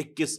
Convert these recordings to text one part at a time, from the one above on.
21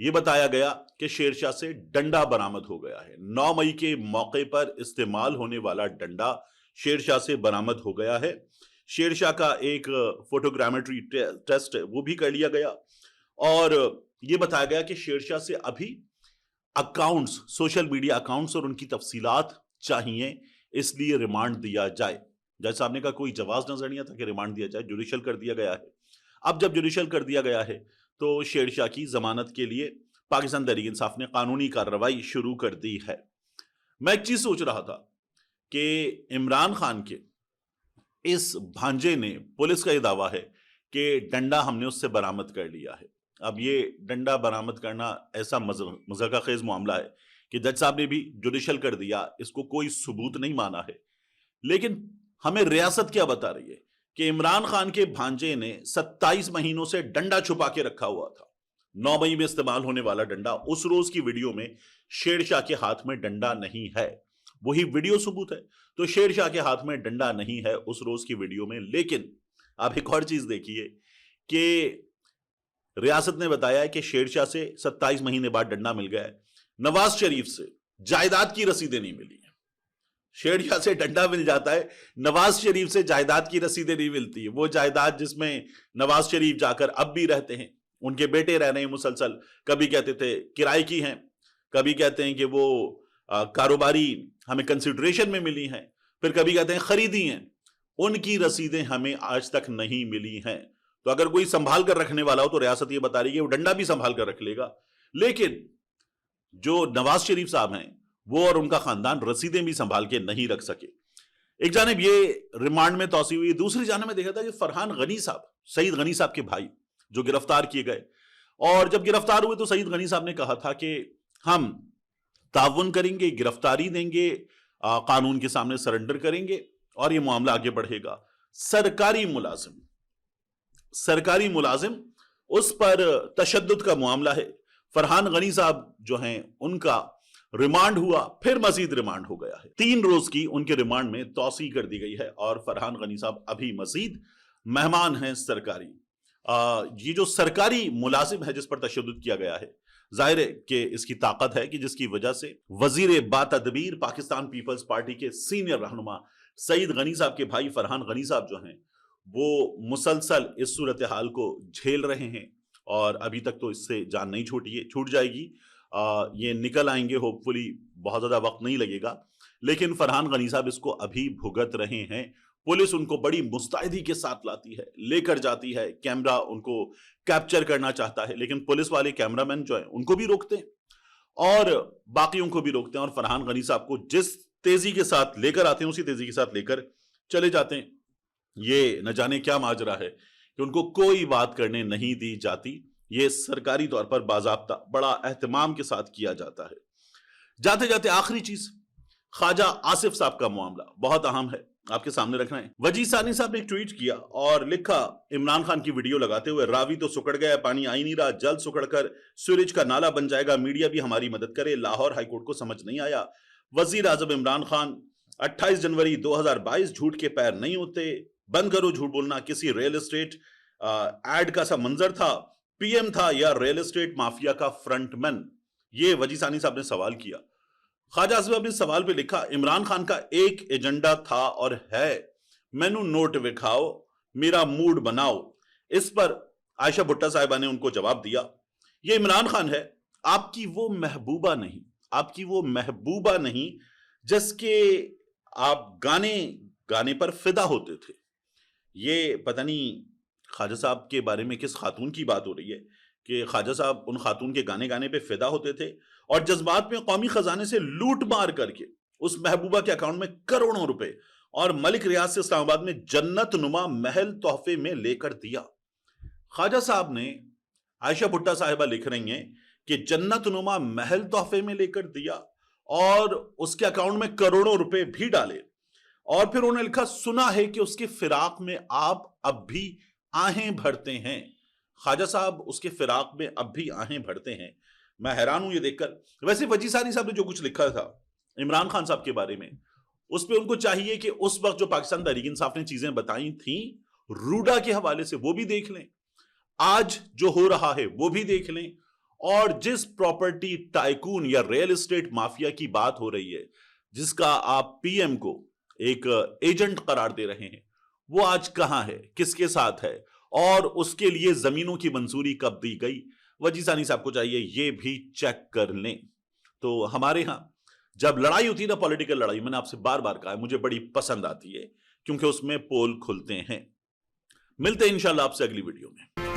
یہ بتایا گیا کہ شیر شاہ سے ڈنڈا برآمد ہو گیا ہے۔ 9 مئی کے موقع پر استعمال ہونے والا ڈنڈا شیر شاہ سے برآمد ہو گیا ہے۔ شیر شاہ کا ایک فوٹوگرامیٹری ٹیسٹ وہ بھی کر لیا گیا، اور یہ بتایا گیا کہ شیر شاہ سے ابھی اکاؤنٹس، سوشل میڈیا اکاؤنٹس اور ان کی تفصیلات چاہیے، اس لیے ریمانڈ دیا جائے۔ جج صاحب نے کہا کوئی جواز نظر نہیں آتا کہ ریمانڈ دیا جائے، جوڈیشل کر دیا گیا ہے۔ اب جب جوڈیشل کر دیا گیا ہے تو شیر شاہ کی ضمانت کے لیے پاکستان تحریک انصاف نے قانونی کارروائی شروع کر دی ہے۔ میں ایک چیز سوچ رہا تھا کہ عمران خان کے اس بھانجے نے، پولیس کا یہ دعویٰ ہے کہ ڈنڈا ہم نے اس سے برآمد کر لیا ہے۔ اب یہ ڈنڈا برآمد کرنا ایسا مضحکہ خیز معاملہ ہے کہ جج صاحب نے بھی جوڈیشل کر دیا، اس کو کوئی ثبوت نہیں مانا ہے، لیکن ہمیں ریاست کیا بتا رہی ہے کہ عمران خان کے بھانجے نے 27 مہینوں سے ڈنڈا چھپا کے رکھا ہوا تھا۔ 9 مئی میں استعمال ہونے والا ڈنڈا، اس روز کی ویڈیو میں شیر شاہ کے ہاتھ میں ڈنڈا نہیں ہے، وہی ویڈیو ثبوت ہے، تو شیر شاہ کے ہاتھ میں ڈنڈا نہیں ہے اس روز کی ویڈیو میں۔ لیکن آپ ایک اور چیز دیکھیے کہ ریاست نے بتایا ہے کہ شیر شاہ سے 27 مہینے بعد ڈنڈا مل گیا ہے، نواز شریف سے جائیداد کی رسیدیں نہیں ملی ہیں۔ شیر شاہ سے ڈنڈا مل جاتا ہے، نواز شریف سے جائیداد کی رسیدیں نہیں ملتی، وہ جائیداد جس میں نواز شریف جا کر اب بھی رہتے ہیں، ان کے بیٹے رہ رہے ہیں مسلسل، کبھی کہتے تھے کرائے کی ہیں، کبھی کہتے ہیں کہ وہ کاروباری ہمیں کنسیڈریشن میں ملی ہیں، پھر کبھی کہتے ہیں خریدی ہیں، ان کی رسیدیں ہمیں آج تک نہیں ملی ہیں۔ تو اگر کوئی سنبھال کر رکھنے والا ہو تو ریاست یہ بتا رہی ہے کہ وہ ڈنڈا بھی سنبھال کر رکھ لے گا، لیکن جو نواز شریف صاحب ہیں وہ اور ان کا خاندان رسیدیں بھی سنبھال کے نہیں رکھ سکے۔ ایک جانب یہ ریمانڈ میں توسیع ہوئی، دوسری جانب میں دیکھا تھا کہ فرحان غنی صاحب، سعید غنی صاحب کے بھائی جو گرفتار کیے گئے، اور جب گرفتار ہوئے تو سعید غنی صاحب نے کہا تھا کہ ہم تعاون کریں گے، گرفتاری دیں گے، قانون کے سامنے سرنڈر کریں گے اور یہ معاملہ آگے بڑھے گا۔ سرکاری ملازم اس پر تشدد کا معاملہ ہے۔ فرحان غنی صاحب جو ہیں ان کا ریمانڈ ہوا، پھر مزید ریمانڈ ہو گیا ہے، 3 روز کی ان کے ریمانڈ میں توسیع کر دی گئی ہے، اور فرحان غنی صاحب ابھی مزید مہمان ہیں سرکاری۔ یہ جو سرکاری ملازم ہے جس پر تشدد کیا گیا ہے، ظاہر ہے کہ اس کی طاقت ہے کہ جس کی وجہ سے وزیر باتدبیر پاکستان پیپلز پارٹی کے سینئر رہنما سعید غنی صاحب کے بھائی فرحان غنی صاحب جو ہیں وہ مسلسل اس صورتحال کو جھیل رہے ہیں، اور ابھی تک تو اس سے جان نہیں چھوٹ جائے گی، یہ نکل آئیں گے، ہوپ فلی بہت زیادہ وقت نہیں لگے گا، لیکن فرحان غنی صاحب اس کو ابھی بھگت رہے ہیں۔ پولیس ان کو بڑی مستعدی کے ساتھ لاتی ہے، لے کر جاتی ہے، کیمرہ ان کو کیپچر کرنا چاہتا ہے، لیکن پولیس والے کیمرہ مین جو ہیں ان کو بھی روکتے ہیں اور باقیوں کو بھی روکتے ہیں، اور فرحان غنی صاحب کو جس تیزی کے ساتھ لے کر آتے ہیں اسی تیزی کے ساتھ لے کر چلے جاتے ہیں۔ یہ نہ جانے کیا ماجرا ہے کہ ان کو کوئی بات کرنے نہیں دی جاتی، یہ سرکاری طور پر باضابطہ بڑا اہتمام کے ساتھ کیا جاتا ہے۔ جاتے جاتے آخری چیز، خواجہ آصف صاحب کا معاملہ بہت اہم ہے، آپ کے سامنے رکھنا ہے۔ وجیہ ثانی صاحب نے ایک ٹویٹ کیا اور لکھا، عمران خان کی ویڈیو لگاتے ہوئے، راوی تو سکڑ گیا، پانی آ ہی نہیں رہا، جلد سکڑ کر سوریج کا نالا بن جائے گا، میڈیا بھی ہماری مدد کرے، لاہور ہائی کورٹ کو سمجھ نہیں آیا، وزیر اعظم عمران خان 28 جنوری 2022، جھوٹ کے پیر نہیں ہوتے، بند کرو جھوٹ بولنا، کسی ریل اسٹیٹ ایڈ کا سا منظر تھا، پی ایم تھا یا ریل اسٹیٹ مافیا کا فرنٹ مین؟ یہ وجیہ ثانی صاحب نے سوال کیا۔ خواجہ آصف صاحب نے سوال پہ لکھا، عمران خان کا ایک ایجنڈا تھا اور ہے، مینو نوٹ وکھاؤ، میرا موڈ بناؤ۔ اس پر عائشہ بھٹہ صاحبہ نے ان کو جواب دیا، یہ عمران خان ہے، آپ کی وہ محبوبہ نہیں جس کے آپ گانے پر فدا ہوتے تھے۔ یہ پتہ نہیں خواجہ صاحب کے بارے میں کس خاتون کی بات ہو رہی ہے کہ خواجہ صاحب ان خاتون کے گانے پہ فدا ہوتے تھے، اور جذبات میں قومی خزانے سے لوٹ مار کر کے اس محبوبہ کے اکاؤنٹ میں کروڑوں روپے اور ملک ریاض سے اسلام آباد میں جنت نما محل تحفے میں لے کر دیا۔ خواجہ صاحب نے، عائشہ بھٹہ صاحبہ لکھ رہی ہیں کہ جنت نما محل تحفے میں لے کر دیا اور اس کے اکاؤنٹ میں کروڑوں روپے بھی ڈالے، اور پھر انہوں نے لکھا، سنا ہے کہ اس کے فراق میں آپ اب بھی آہیں بھرتے ہیں۔ خواجہ صاحب اس کے فراق میں اب بھی آہیں بھرتے ہیں، میں حیران ہوں یہ دیکھ کر۔ ویسے وجیہ ثانی صاحب نے جو کچھ لکھا تھا عمران خان صاحب کے بارے میں، اس پہ ان کو چاہیے کہ اس وقت جو پاکستان تحریک انصاف نے چیزیں بتائی تھیں روڈا کے حوالے سے وہ بھی دیکھ لیں، آج جو ہو رہا ہے وہ بھی دیکھ لیں، اور جس پراپرٹی ٹائکون یا ریل اسٹیٹ مافیا کی بات ہو رہی ہے، جس کا آپ پی ایم کو ایک ایجنٹ قرار دے رہے ہیں، وہ آج کہاں ہے، کس کے ساتھ ہے، اور اس کے لیے زمینوں کی منظوری کب دی گئی؟ وجی ثانی صاحب کو چاہیے یہ بھی چیک کر لیں۔ تو ہمارے ہاں جب لڑائی ہوتی ہے نا، پولیٹیکل لڑائی، میں نے آپ سے بار بار کہا ہے مجھے بڑی پسند آتی ہے کیونکہ اس میں پول کھلتے ہیں۔ ملتے ہیں انشاءاللہ آپ سے اگلی ویڈیو میں۔